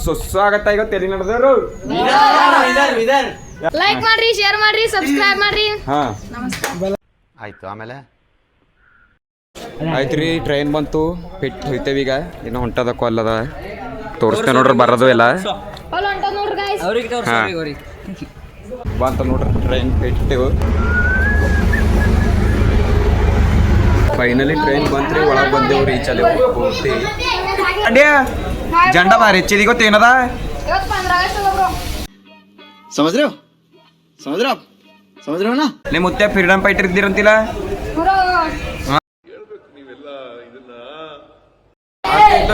ಸುಸ್ವಾಗತ. ಈಗ ತೆಲಿ ನಡೆದವರು ಲೈಕ್ ಮಾಡ್ರಿ, ಶೇರ್ ಮಾಡ್ರಿ, ಸಬ್ಸ್ಕ್ರೈಬ್ ಮಾಡ್ರಿ. ಆಯ್ತು. ಆಮೇಲೆ ಆಯ್ತ್ರಿ, ಟ್ರೈನ್ ಬಂತು, ಬಿಟ್ಟು ಹೋಯ್ತೇವೆ. ಈಗ ಇನ್ನು ಹೊಂಟದ ಕೊಲ್ಲದ ತೋರಿಸ್ತೇವೆ ನೋಡ್ರಿ, ಬರೋದು ಎಲ್ಲ ಬಂತ ನೋಡ್ರಿ. ಟ್ರೈನ್ ಬಿಟ್ಟೆವು, ಫೈನಲಿ ಟ್ರೈನ್ ಬಂತ್ರಿ. ಒಳಗೆ ಬಂದೇವು, ರೀಚ್ ಆದೆವು ಪೂರ್ತಿ. ಜಂಡ ಬಾರಿ ಹೆಚ್ಚಿದ ಗೊತ್ತೇನದ ಸಮझ रहे हो ना ನಿಮ್ಮ ಮುತ್ತೆ ಫ್ರೀಡಮ್ ಫೈಟರ್ ಇದ್ದೀರಂತಿಲ್ಲ.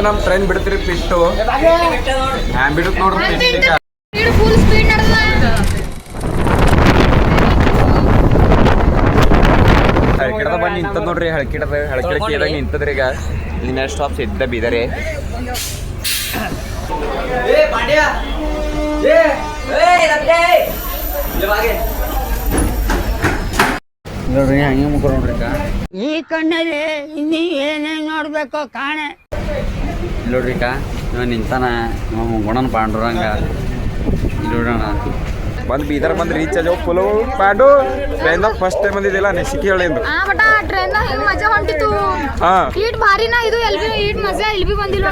ನಮ್ ಟ್ರೈನ್ ಬಿಡ್ತೀರಿ ಬಿಟ್ಟು ಬಿಡುತ್ತ ನೋಡ್ರಿ. ಹಳಕಿಡದ ಬಂದು ನಿಂತದ ನೋಡ್ರಿ. ಹಳಕಿಡದಾಗ ನಿಂತದ್ರಿ. ಈಗ ಇಲ್ಲಿ ನೆಕ್ಸ್ಟ್ ಸ್ಟಾಪ್ ಸಿದ್ಧ ಬೀದರೆ. ನೋಡ್ರಿ ಹಂಗೆ ಮುಖ ನೋಡ್ರಿ. ಈ ಕಣ್ಣಲ್ಲಿ ಇನ್ನೀ ಏನೇನು ನೋಡ್ಬೇಕೋ ಕಾಣೆ ನೋಡ್ರಿ. ಇವ ನಿಂತಾನ, ಗುಣನ ಪಾಂಡುರಂಗ. ಇಲ್ಲಿ ನೋಡೋಣ, ಬಂದು ಬೀದರ್ ಬಂದು ರೀಚ್ ಆದೆವು. ಫುಲ್ ಪಾಂಡು ಟ್ರೈನ್ದಾಗ ಫಸ್ಟ್ ಟೈಮ್ ಬಂದಿದ್ದಿಲ್ಲ, ನೆಸಿಕೆ ಹೇಳಿಂದು. ಟ್ರೈನ್ದಾಗ ಹೆಂಗ್ ಮಜಾ ಹೊಂಟಿತ್ತು. ಈಟ್ ಭಾರಿನ ಇದು ಈಟ್ ಮಜಾ ಇಲ್ಲಿ ಬಿ ಬಂದಿಲ್ಲ.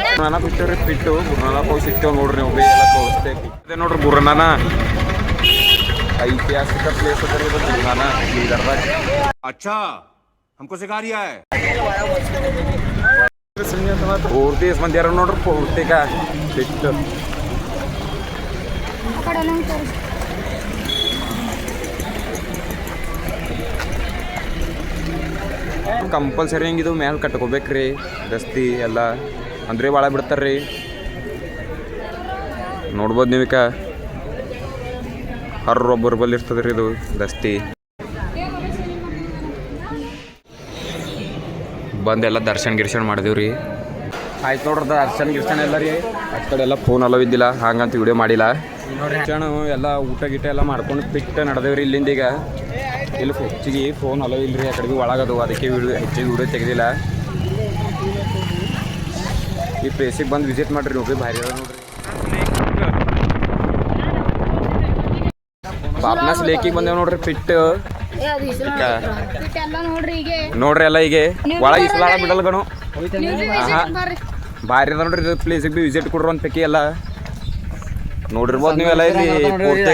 ಗುರುನಾನಕ್ ಬಿಟ್ಟವ್ರಿ. ಬಿಟ್ಟು ಗುರುನಾನಕ್ ಹೋಗಿ ಸಿಗ್ತೇವೆ ನೋಡ್ರಿ. ನೀವು ಎಲ್ಲ ತೋರಿಸ್ತೇವೆ ನೋಡ್ರಿ. ಗುರುನಾನ ಐತಿಹಾಸಿಕ ಪ್ಲೇಸ್ ಅದ ಇದು ಗುರುನಾನ ಬೀದರ್ದಾಗ. अच्छा हमको सिखा रिया है. ಪೂರ್ತಿ ಎಷ್ಟು ಮಂದಿ ಯಾರ ನೋಡ್ರಿ. ಪೂರ್ತಿಗ ಬಿಟ್ಟು ಕಂಪಲ್ಸರಿ ಹೆಂಗಿದು ಮ್ಯಾಲೆ ಕಟ್ಕೋಬೇಕ್ರಿ ದಸ್ತಿ ಎಲ್ಲ, ಅಂದ್ರೆ ಭಾಳ ಬಿಡ್ತಾರ್ರಿ. ನೋಡ್ಬೋದು ನೀವಿಕ ಹರ್ರೊಬ್ಬರ ಬಲ್ಲಿ ಇರ್ತದ್ರಿ ಇದು ದಸ್ತಿ. ಬಂದೆಲ್ಲ ದರ್ಶನ ಮಾಡಿದೀವ್ರಿ. ಆಯ್ತು ನೋಡ್ರಿ, ದರ್ಶನ ಎಲ್ಲ ರೀ. ಆ ಕಡೆ ಎಲ್ಲ ಫೋನ್ ಅಲೋ ಇದ್ದಿಲ್ಲ, ಹಾಗಂತ ವಿಡಿಯೋ ಮಾಡಿಲ್ಲ. ದರ್ಶನ ಎಲ್ಲ ಊಟ ಗೀಟ ಎಲ್ಲ ಮಾಡ್ಕೊಂಡು ಬಿಟ್ಟು ನಡೆದೇವ್ರಿ ಇಲ್ಲಿಂದ. ಈಗ ಇಲ್ಲಿ ಹೆಚ್ಚಿಗೆ ಫೋನ್ ಅಲೋ ಇಲ್ರಿ, ಆ ಕಡೆಗೆ ಒಳಗದು, ಅದಕ್ಕೆ ಹೆಚ್ಚಿಗೆ ವಿಡಿಯೋ ತೆಗೆದಿಲ್ಲ. ಈ ಪ್ಲೇಸಿಗೆ ಬಂದು ವಿಸಿಟ್ ಮಾಡ್ರಿ ನೀವು, ಭಾರಿ ಅದ ನೋಡ್ರಿ. ಪಾಪ್ನಾಸ್ ಲೇಕಿಗೆ ಬಂದೇವ್ ನೋಡ್ರಿ. ಪಿಟ್ ನೋಡ್ರಿ ಎಲ್ಲ ಈಗ ಒಳಗೆ ಇಸ್ಲಾಳ ಬಿಡಲ್ ಗಣು. ಭಾರಿ ಅದ ನೋಡ್ರಿ. ಇದು ಪ್ಲೇಸಿಗೆ ಬಿ ವಿಸಿಟ್ ಕೊಡ್ರಿ ಒಂದು ಪೈಕಿ ಎಲ್ಲ ನೋಡಿರ್ಬೋದು ನೀವೆಲ್ಲ. ಇಲ್ಲಿ ಪೂರ್ತಿ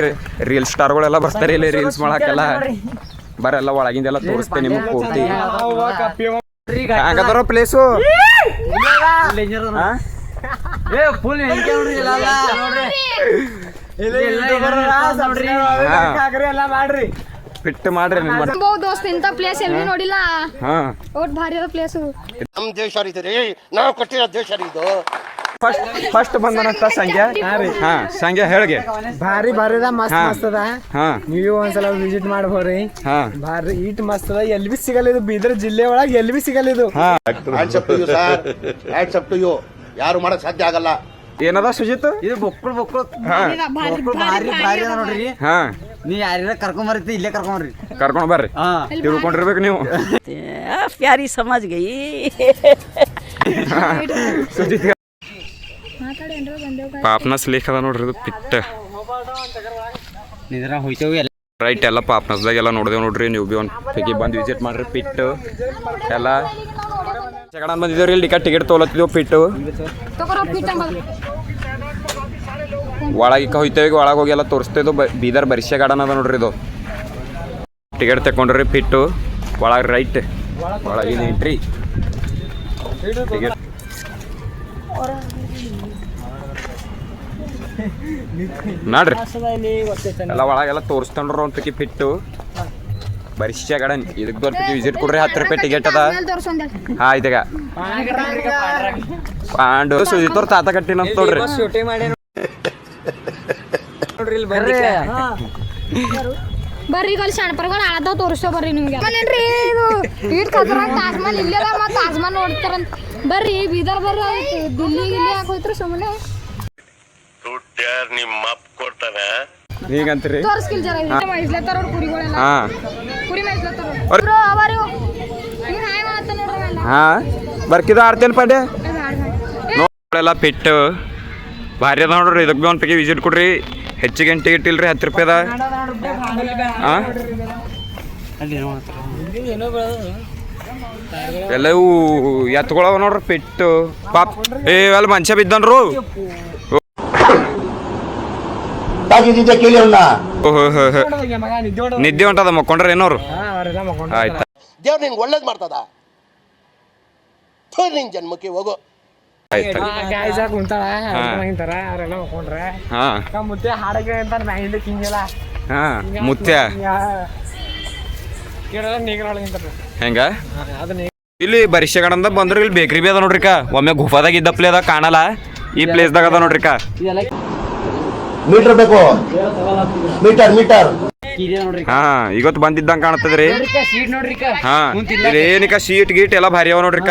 ರೀಲ್ ಸ್ಟಾರ್ಗಳೆಲ್ಲ ಬರ್ತಾರೆ ಇಲ್ಲಿ ರೀಲ್ಸ್ ಮಾಡಕ್ಕೆಲ್ಲ. ಬರೆಲ್ಲ ಒಳಗಿಂದೆಲ್ಲ ತೋರಿಸ್ತೇನೆ ನಿಮಗೆ ಪೂರ್ತಿ. ಹಂಗದಾರ ಪ್ಲೇಸು ಫಿಟ್ ಮಾಡ್ರಿ. ದೋಸ್ತ ಇಂತ ಪ್ಲೇಸ್ ಎಲ್ಲಿ ನೋಡಿಲ್ಲ. ಒಟ್ ಭಾರಿ ಅದ ಪ್ಲೇಸ್. ನಮ್ಮ ದೇಶ ರೀ, ನಾವು ಕೊಟ್ಟಿರೋ ದೇಶ ಇದು. ಫಸ್ಟ್ ಬಂದನಂತ ಸಂಖ್ಯೆ. ಸಂಖ್ಯೆ ಹೇಳಿಗೆ ಭಾರಿ ಭಾರಿದ ಮಸ್ತ್ ಅದ. ನೀವು ಒಂದ್ಸಲ ವಿಸಿಟ್ ಮಾಡ್ಬೋರಿ. ಭಾರಿ ಈಟ್ ಮಸ್ತ್ ಅದ. ಎಲ್ಲಿ ಬಿ ಸಿಗಲ್ಲ ಇದು, ಬೀದರ್ ಜಿಲ್ಲೆ ಒಳಗೆ ಎಲ್ಲಿ ಬಿ ಸಿಗಲ್ಲ ಇದು. ಯಾರು ಮಾಡಕ್ ಸಾಧ್ಯ ಆಗಲ್ಲ. ಏನದ ಸುಜಿತ್? ಇದು ಬೊಕ್ಕಳು ಭಾರಿ ಭಾರಿ ಅದ ನೋಡ್ರಿ. ನೀ ಯಾರ ಕರ್ಕೊಂಬರ್ತಿ, ಇಲ್ಲೇ ಕರ್ಕೊಂಡ್ ಬರ್ರಿ. ತಿಳ್ಕೊಂಡಿರ್ಬೇಕು ನೀವು. ಪ್ಯಾರಿ ಸಮಾಜ್ ಗೈ ಸುಜಿತ್ ಪಾಪ್ನಾಸ್ ಲೇಕ್ ಅದ ನೋಡ್ರಿ. ಇದು ಪಿಟ್ಟ ಹೋಯ್ತೇವೆ ರೈಟ್. ಎಲ್ಲ ಪಾಪ್ನಾಸ್ದಾಗ ಎಲ್ಲ ನೋಡಿದೇವ್ ನೋಡ್ರಿ. ನೀವು ಬಿ ಒಂದು ಪೈಕಿ ಬಂದು ವಿಸಿಟ್ ಮಾಡ್ರಿ. ಪಿಟ್ಟು ಎಲ್ಲ ಜಗಣ ಬಂದಿದ್ದೇವ್ರಿ. ಇಲ್ಲಿ ಟಿಕೆಟ್ ತೊಗೊಳತ್ತಿದ್ದೇವೆ. ಪಿಟ್ಟು ಒಳಗೆ ಹೋಯ್ತೇವೆ. ಒಳಗೆ ಹೋಗಿ ಎಲ್ಲ ತೋರಿಸ್ತೇವೆ. ಬೀದರ್ ಬರಿಷೆ ಗಾರ್ಡನ್ ಅದ ನೋಡ್ರಿ. ಇದು ಟಿಕೆಟ್ ತಗೊಂಡ್ರಿ. ಪಿಟ್ಟು ಒಳಗೆ ರೈಟ್, ಒಳಗಿನ ಎಂಟ್ರಿ ಟಿಕೆಟ್. ನೋಡ್ರಿ ಎಲ್ಲ ಒಳಗೆಲ್ಲ ತೋರಿಸ್ಕೊಂಡ್ರ ಒಂದು ಪೈಕಿ ಪಿಟ್ಟು ಬರಿಷೆ ಗಾರ್ಡನ್. ಇದಕ್ಕೆ ಒಂದು ಪೈಕಿ ವಿಸಿಟ್ ಕೊಡ್ರಿ. 10 ರೂಪಾಯಿ ಟಿಕೆಟ್ ಅದ. ಆಯ್ತಾಗ ಪಾಂಡು ಸುಜಿತವ್ರ ತಾತ ಕಟ್ಟಿನ ನೋಡ್ರಿ. ಬರ್ರಿ ಈಗ ಶಾಣಪರ್ಗಳು ಆಳದ ತೋರಿಸೋ ಬರ್ರಿ ನಿಮ್ಗೆ. ಈಟ್ ಖತರಾಗ್ ತಾಜ್ ಮಹಲ್ ಇಲ್ಲೆಲ್ಲ ಮತ್ತೆ ತಾಜ್ ಮಹಲ್ ನೋಡ್ತಾರಂತ. ಬರ್ರಿ ಬೀದರ್ ಬರ್ರಿ. ದಿಲ್ಲಿ ಗಿಲ್ಲಿ ಯಾಕೆ ಹೋಯ್ತ್ರಿ ಸುಮ್ಮನೆ? ನಿಮ್ಮ ಅಪ್ಪ ಕೊಡ್ತಾನೆ ಹೀಗಂತೀರಿ. ತೋರಿಸ್ಕಿಲ್ ಜರ ಮೈಸ್ಲತ್ತಾರ ಕುರಿಗಳೆಲ್ಲ. ಕುರಿ ಮೈಸ್ಲತ್ತಾರ ಅವರು. ಬರ್ಕಿದ ಆಡ್ತೇನೆ ಪಾಂಡೆ. ಎಲ್ಲ ಪೆಟ್ಟು ಭಾರಿ ಅದ ನೋಡ್ರಿ. ಇದಕ್ಕೆ ಭೀ ಒಂದು ಪೈಕಿ ವಿಸಿಟ್ ಕೊಡ್ರಿ. ಹೆಚ್ಚಿಗೆ ಏನು ಟಿಕೆಟ್ ಇಲ್ರಿ, 10 ರೂಪಾಯಿ ಅದ. ಹಾಂ ಎಲ್ಲ ಇವು ಎತ್ಕೊಳವ ನೋಡ್ರಿ ಪೆಟ್ಟು ಪಾಪ್. ಅಲ್ಲಿ ಮನುಷ್ಯ ಬಿದ್ದನ್ರು. ನಿದ್ದೆ ಹೊಂಟದ ಮಕ್ಕೊಂಡ್ರೆ ಏನೋರು. ಆಯ್ತಾ ದೇವ್ರು ನಿನ್ಗೆ ಒಳ್ಳೇದು ಮಾಡ್ತದ. ನಿನ್ ಜನ್ಮಕ್ಕೆ ಹೋಗೋ. ಆಯ್ತಾ ಕುಂತಾಳ ಅವ್ರೆಲ್ಲ ಮಕ್ಕೊಂಡ್ರೆ ಹಾಂ ಮುತ್ತೆ ಹಾಡಕ್ಕೆ ಅಂತ ಮ್ಯಾಗಿಂದ ಹಿಂಗೆಲ್ಲ ಹಾಂ ಮುತ್ಯ ಕೇಳಲ್ಲ ನೀಗ್ರೊಳಗಿಂತಾರ ಹೆಂಗ ಅದನ್ನ ಇಲ್ಲಿ ಬರಿಷಗಡಂದ ಬಂದ್ರೆ ಇಲ್ಲಿ ಬೇಕ್ರಿ ಬಿ ಅದ ನೋಡ್ರಿಕ. ಒಮ್ಮೆ ಗುಫಾದಾಗ ಇದ್ದ ಪ್ಲೇ ಅದ ಕಾಣಲ್ಲ, ಈ ಪ್ಲೇಸ್ದಾಗ ಅದ ನೋಡ್ರಿಕ. ಮೀಟರ್ ಬೇಕು, ಮೀಟರ್ ಹಾ ಇವತ್ತು ಬಂದಿದ್ದಂಗೆ ಕಾಣ್ತದ್ರಿ. ಹಾ ಏನಕ್ಕ ಸೀಟ್ ಗೀಟ್ ಎಲ್ಲ ಭಾರಿ ಅವ ನೋಡ್ರಿಕ.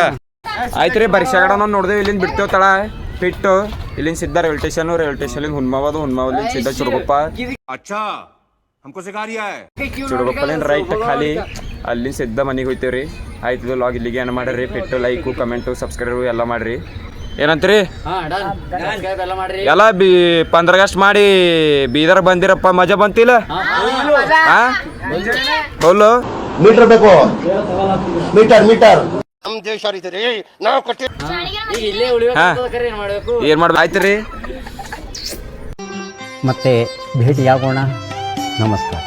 ಆಯ್ತು ರೀ, ಬರಿಷಗಡ ನಾವು ನೋಡ್ದೇವು. ಇಲ್ಲಿಂದ ಬಿಡ್ತೇವೆ ತಳ ಪಿಟ್ಟು. ಇಲ್ಲಿಂದ ಸಿದ್ಧ ರೈಲ್ವೆ ಸ್ಟೇಷನ್ ಹುನ್ಮಾವದು, ಹುನ್ಮಾವಲಿಂದ ಸಿದ್ಧ ಚುಡುಗೊಪ್ಪ. ಅಚ್ಚಾ हमको सिखा रिया है. ಚುಡುಗೊಪ್ಪಲಿಂದ ರೈಟ್ ಖಾಲಿ ಅಲ್ಲಿ ಸಿದ್ಧ ಮನೆಗೆ ಹೋಯ್ತೇವ್ರಿ. ಆಯ್ತು ಲಾಗ್ ಇಲ್ಲಿಗೆ ಏನು ಮಾಡ್ರಿ. ಪಿಟ್ಟು ಲೈಕು ಕಮೆಂಟು ಸಬ್ಸ್ಕ್ರೈಬ್ ಎಲ್ಲ ಮಾಡ್ರಿ. ಏನಂತೀರಿ ಎಲ್ಲ 15 ಆಗಸ್ಟ್ ಮಾಡಿ ಬೀದರ್ ಬಂದಿರಪ್ಪ. ಮಜಾ ಬಂತಿಲ್ಲ? ಹೋಲು ಮೀಟರ್ ಬೇಕು, ಮೀಟರ್ ನಮ್ಮ ದೇಶ ರೀ ನಾವು ಕೊಟ್ಟಿ. ಏನ್ ಮಾಡ್ಬೇಕು? ಆಯ್ತು ರೀ, ಮತ್ತೆ ಭೇಟಿಯಾಗೋಣ. ನಮಸ್ಕಾರ.